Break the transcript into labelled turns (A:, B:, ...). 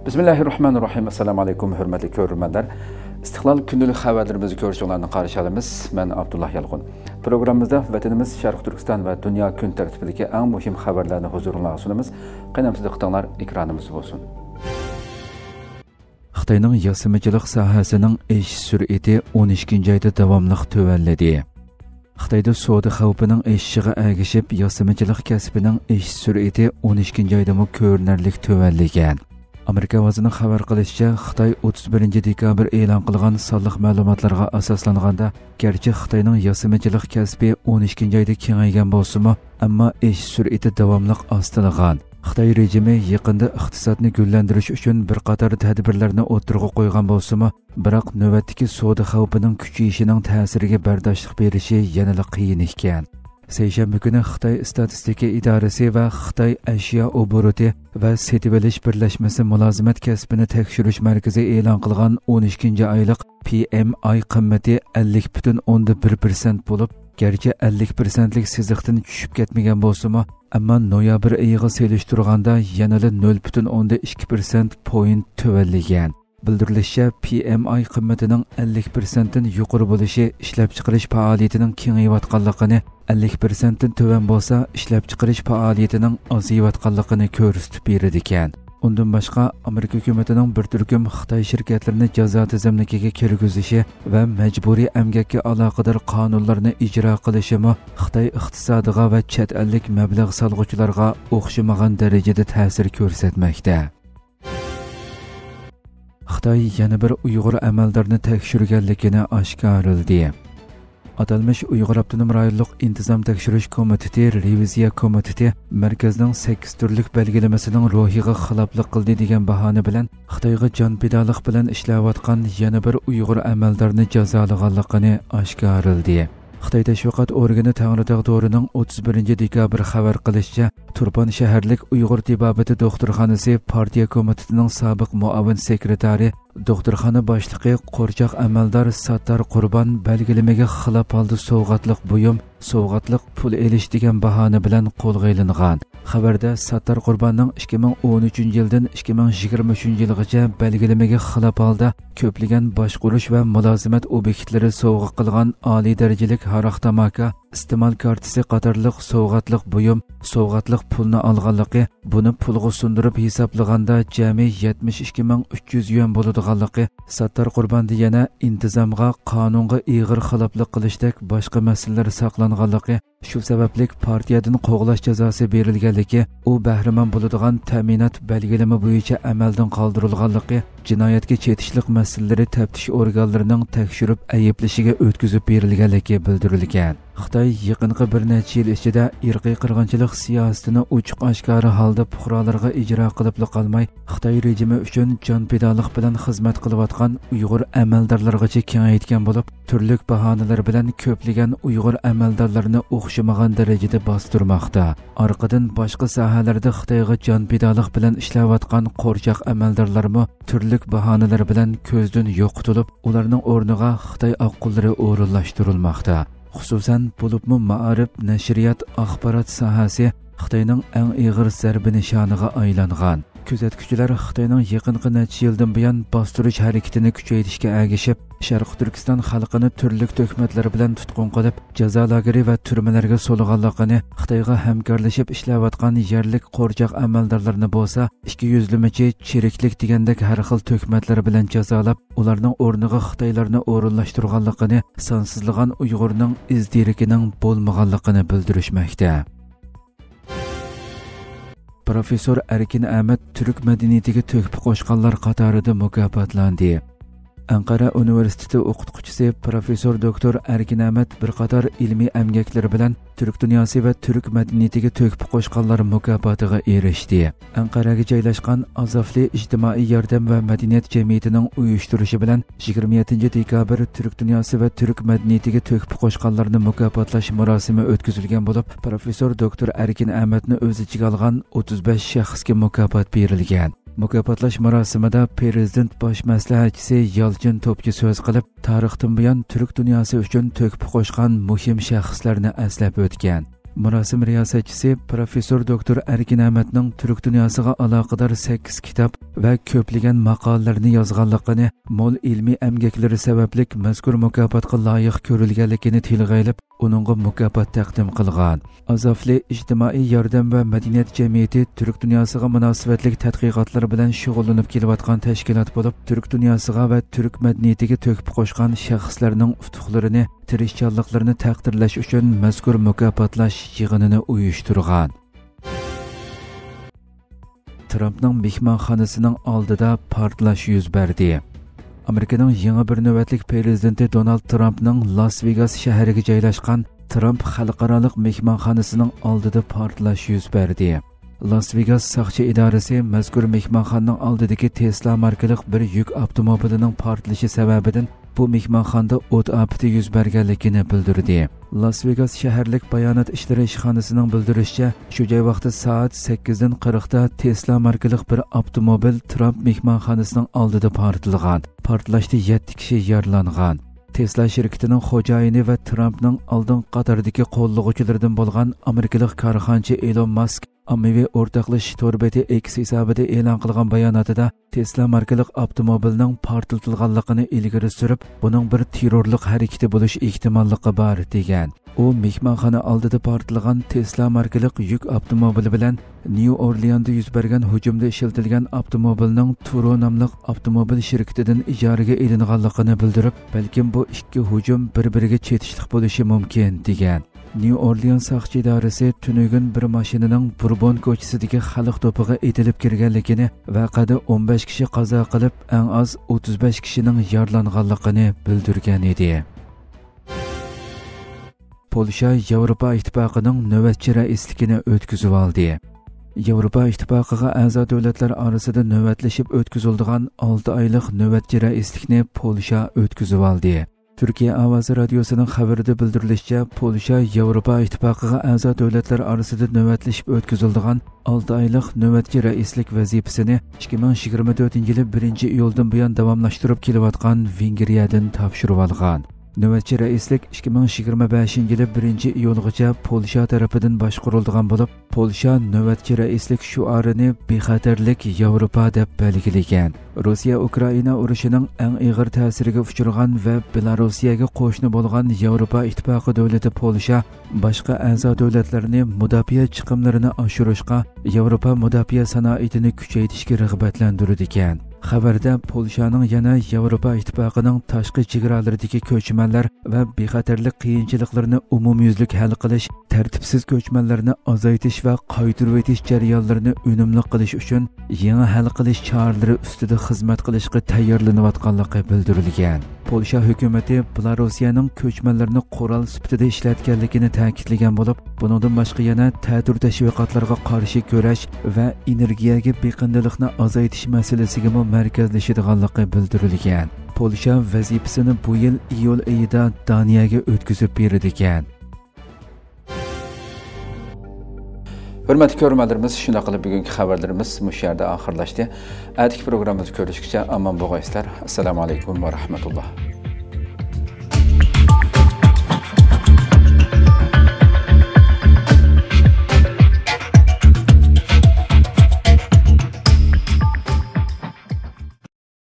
A: Bismillahirrahmanirrahim. Assalamu alaykum, hörmətli görürmənlər. İstiqlal gündəlik xəbərlərimizi görüşlərini qarşılayırıq. Mən Abdullah Yalğun. Proqramımızda vətənimiz Şərq Türkistan və dünya gün tərtibindəki ən mühim xəbərlərini huzuruna sunumuz. Qənəmsiz diqqətinizlər ekranımız olsun. Xitayning yasimicilik sahəsinin eşiş sürəti 12-ci ayda davamlıq tövəllədi. Xitayda savdo xavfining eshishiga ergashib, yasimicilik kasbining eşiş sürəti 12-ci ayda ko'rinarli tövəlləgan. Amerika vazining xabar qilishicha, Xitoy 31 dekabr e'lon qilgan sonliq ma'lumotlarga asoslanganda, garchi Xitoyning yasimicilik kasbi 12-ci ayda kengaygan bo'lsa-mu, ammo esh sur'ati davomli ostilgan. Xitoy rejimi yaqinda iqtisodni gullantirish uchun bir qator tadbirlarni o'tirg'a qo'ygan bo'lsa-mu, biroq navbatdagi savdo xavfining kuchayishining ta'siriga bardoshlik berishi yanada qiyin ekan. Seyşembe günü Xitay İstatistika İdaresi ve Xitay Eşya Oburuti ve Setibeliş Birleşmesi Mülazimet Kesbini Tekşürüş Merkezi e'lon qilgan 12. aylık PMI kımmeti 50,1% bulup, gerçi 50%lik siziqtin düşüp ketmegen bolsa-mu, amma noyabr ayiga selishtirganda yanada 0,2% point tövelligen. Bildirilishicha, PMI qimmatining 50%dan yuqori bo'lishi ishlab chiqarish faoliyatining kengayayotganligini, 50%dan tuvan bo'lsa, ishlab chiqarish faoliyatining ozayayotganligini ko'rsatib beradi ekan. Undan boshqa, Amerika hukumatining bir turkum Xitoy shirkatlarini jazo tizimligiga kirgizishi va majburiy emgakka aloqador qonunlarni ijro qilishimi Xitoy iqtisodiga va chet ellik mablag' solg'uvchilarga o'xshamagan darajada ta'sir ko'rsatmoqda. Xitoy yana bir Uyg'ur amaldorni tekshirganligini oshkorladi. Atalmış Uyghur Abdunum Rayonluq İntizam Tekşürüş Komiteti, Reviziya Komiteti, Merkezning 8 turlik belgilemesining ruhiga xiloflik qildi degan bahona bilan Xitoyga jonpidalik bilan ishlayotgan yana bir Uyg'ur amaldorni jazolaganligini oshkorladi. Xitoy tashviqot organi Tangritog' to'rining 31 dekabr xabar qilishicha, Turpan shaharlik Uyg'ur tibobati doktorxonasi partiya komitetining sobiq muavin sekretari, doktorxona boshlig'i qo'rchoq amaldor Sattar Qurbon belgilamaga xilof holda sovg'atliq buyum, sovg'atliq pul elish degan bahona bilan qo'lga ilingan. Xabarda Sattar Qurbonning 2013-yildan 2023-yilgacha belgilamaga xilof holda ko'plagan boshqurish va mulozimat obyektlari sovg'a qilgan oliy darajalik haroq tamaka, iste'mol kartasi qatorliq sovg'atliq buyum, sovg'atliq pulni olganligi, buni pulga sundirib hisoblaganda jami 72,300 yuan bo'ladiganligi, Sattar Qurbonda yana intizomga, qonunga ig'ir xiloflik qilishdek boshqa masalalar saqlanganligi, shu sababli partiyadan qo'g'lash jazosi berilganligi, u bahramon bo'ladigan ta'minot belgilama bo'yicha amaldan qoldirilganligi, jinoyatga chetishlik masalalari taftish organlarining tekshirib ayblashiga o'tkazib berilganligi bildirilgan. Xitoy yaqinqi bir necha yil ichida irqiy qirg'inchilik siyosatini ochiq oshkora holda fuqarolarga ijro qilib qolmay, Xitoy rejimi uchun jonpidalik bilan xizmat qilayotgan Uyg'ur amaldorlargacha kengaytgan bo'lib, turli bahonalar bilan ko'plagan Uyg'ur amaldorlarini o'xshamagan darajada bostirmoqda. Orqadan boshqa sohalarda Xitoyga jonpidalik bilan ishlayotgan qo'rchoq amaldorlarmi turli bahonalar bilan ko'zdan yo'qotilib, ularning o'rniga Xitoy oqqullari o'rinlashtirilmoqda. Xususan, bo'libmi ma'arif, nashriyat, axborot sohasi Xitoyning eng og'ir zarbi nishoniga aylangan. Kuzatuvchilar Xitoyning yaqinqi necha yildan buyon bostirish harakatini kuchaytirishga ergashib, Sharq Turkiston xalqini turli tuhmatlar bilan tutqun qilib, jazo lageri va turmalarga so'lganligini, Xitoyga hamkorlashib ishlayotgan yerlik qo'rchoq amaldorlarni bo'lsa, 200limichi chiriklik degandek har xil tuhmatlar bilan jazolab, ularning o'rniga Xitoylarni o'rinlashtirganligini, sonsizlagan Uyg'urning izdirikining bo'lmaganligini bildirishmoqda. Professor Erkin Ahmet Türk madaniyatiga to'hfa qo'shganlar qatorida mukofotlandi. Ankara Universiteti o'qituvchisi Professor Doktor Erkin Ahmet bir qator ilmiy emgaklari bilan Türk dunyosi va Türk madaniyatiga to'hfa qo'shganlar mukofotiga erishdi. Ankaraga joylashgan Azafli ijtimoiy yordam va madaniyat jamiyatining uyushtirishi bilan 27 dekabr Türk dunyosi va Türk madaniyatiga to'hfa qo'shganlarni mukofotlash marosimi o'tkazilgan bo'lib, Professor Doktor Erkin Ahmetni o'z ichiga olgan 35 shaxsga mukofot berilgan. Mukofotlash marosimida Prezident bosh maslahatchisi Yalchin Topchi so'z qilib, tarixdan buyon Türk dunyosi uchun to'hfa qo'shgan muhim shaxslarni eslab o'tgan. Murasim riyosatchisi professor doktor Erkin Ahmedning Türk dunyosiga aloqador 8 kitob va ko'plagan maqolalarni yozganligini, mo'l ilmiy emgaklari sababli mazkur mukofotga loyiq ko'rilganligini tilga olib, uningga mukofot taqdim qilgan. Azofli ijtimoiy yordam va madaniyat jamiyati Türk dunyosiga munosabatli tadqiqotlar bilan shug'ullanib kelayotgan tashkilot bo'lib, Türk dunyosiga va Türk madaniyatiga to'kib qo'shgan shaxslarning utuqlarini, tirishchanliklarini taqdirlash uchun mazkur mukofotlash yig'inini uyushtirgan. Trumpning mehmonxonasining oldida portlash yuz berdi. Amerikaning yangi bir navbatlik prezidenti Donald Trumpning Las Vegas shahriga joylashgan Trump xalqaro mehmonxonasining oldida portlash yuz berdi. Las Vegas soqchi idorasi mazkur mehmonxonaning oldidagi Tesla markali bir yuk avtomobilining portlashi sababidan bu mehmonxonada o't ofati yuz berganligini bildirdi. Las Vegas shaharlik bayonot ishlari ishxonasining bildirishicha, shu joy vaqti soat 8:40 da Tesla markali bir avtomobil Trump mehmonxonasining oldida portlagan. Portlashda 7 kishi yaralangan. Tesla shirkatining xo'jayini va Trumpning oldin qatordagi qo'llovchilaridan bo'lgan amerikalik korxonchi Elon Musk ommaviy o'rtoqlash to'rbeti X hisobida e'lon qilgan bayonotida Tesla markali avtomobilning portlatilganligini ilgari surib, buning bir terrorlik harakati bo'lish ehtimolligi bor degan. U mehmonxona oldida portlagan Tesla markali yuk avtomobili bilan New Orleansda yuz bergan hujumda ishlatilgan avtomobilning Turo nomli avtomobil shirkatidan ijaraga elinganligini bildirib, balkim bu ikki hujum bir-biriga chetishlik bo'lishi mumkin degan. New Orleans soqchi idorasi tunugun bir mashinaning Bourbon ko'chasidagi xalq to'piga etilib kirganligini, vaqada 15 kishi qazo qilib, eng oz 35 kishining yaralanganligini bildirgan edi. Polsha Yevropa Ittifoqining navbatchi raisligini o'tkazib oldi. Yevropa Ittifoqiga a'zo davlatlar orasida navbatlashib o'tkaziladigan 6 oylik navbatchi raislikni Polsha o'tkazib oldi. Türkiye Ovozi Radyosu'nun xabarida bildirilishicha, Polsha Yevropa Ittifoqiga a'zo davlatlar orasida navbatlashib o'tkaziladigan 6 oylik navbatchi raislik vazifasini 2024-yili 1-iyuldan buyon davomlashtirib kelayotgan Vengriyadan topshirib olgan. Navbatchi raislik 2025-yili 1-iyulgacha Polsha tarafidan boshqariladigan bo'lib, Polsha navbatchi raislik shuarini bexatarlik Yevropa deb belgilagan. Rossiya Ukraina urushining eng og'ir ta'siriga uchragan va Belorussiyaga qo'shni bo'lgan Yevropa Ittifoqi davlati Polsha boshqa a'zo davlatlarni mudofaa chiqimlarini oshirishga, Yevropa mudofaa sanoatini kuchaytirishga rag'batlantirdi ekan. Xabarda Polshaning yana Yevropa Ittifoqining tashqi chegaralaridagi ko'chmanlar va bexatarlik qiyinchiliklarini umumyuzlik hal qilish, tartibsiz ko'chmanlarni azaytish va qaytarib o'tish jarayonlarini unumli qilish uchun yangi hal qilish choralari ustida xizmat qilishga tayyorlanayotganligi bildirilgan. Polsha hukumati Belorussiyaning ko'chmanlarni qurol sifatida ishlatganligini ta'kidlagan bo'lib, buningdan boshqa yana ta'tir tashviqotlarga qarshi kurash va energiyaga beqindilikni azaytish masalasiga markazlashadiganligi bildirilgan. Polsha vazifasini bu yil iyul oyida Daniyaga o'tkazib berdi ekan. Hurmatli ko'ruvchilarimiz, shunday qilib bugungi xabarlarimiz bu yerda oxirlashdi. Atigi programmamizni ko'rishgacha omon bo'linglar. Assalomu alaykum va rahmatulloh.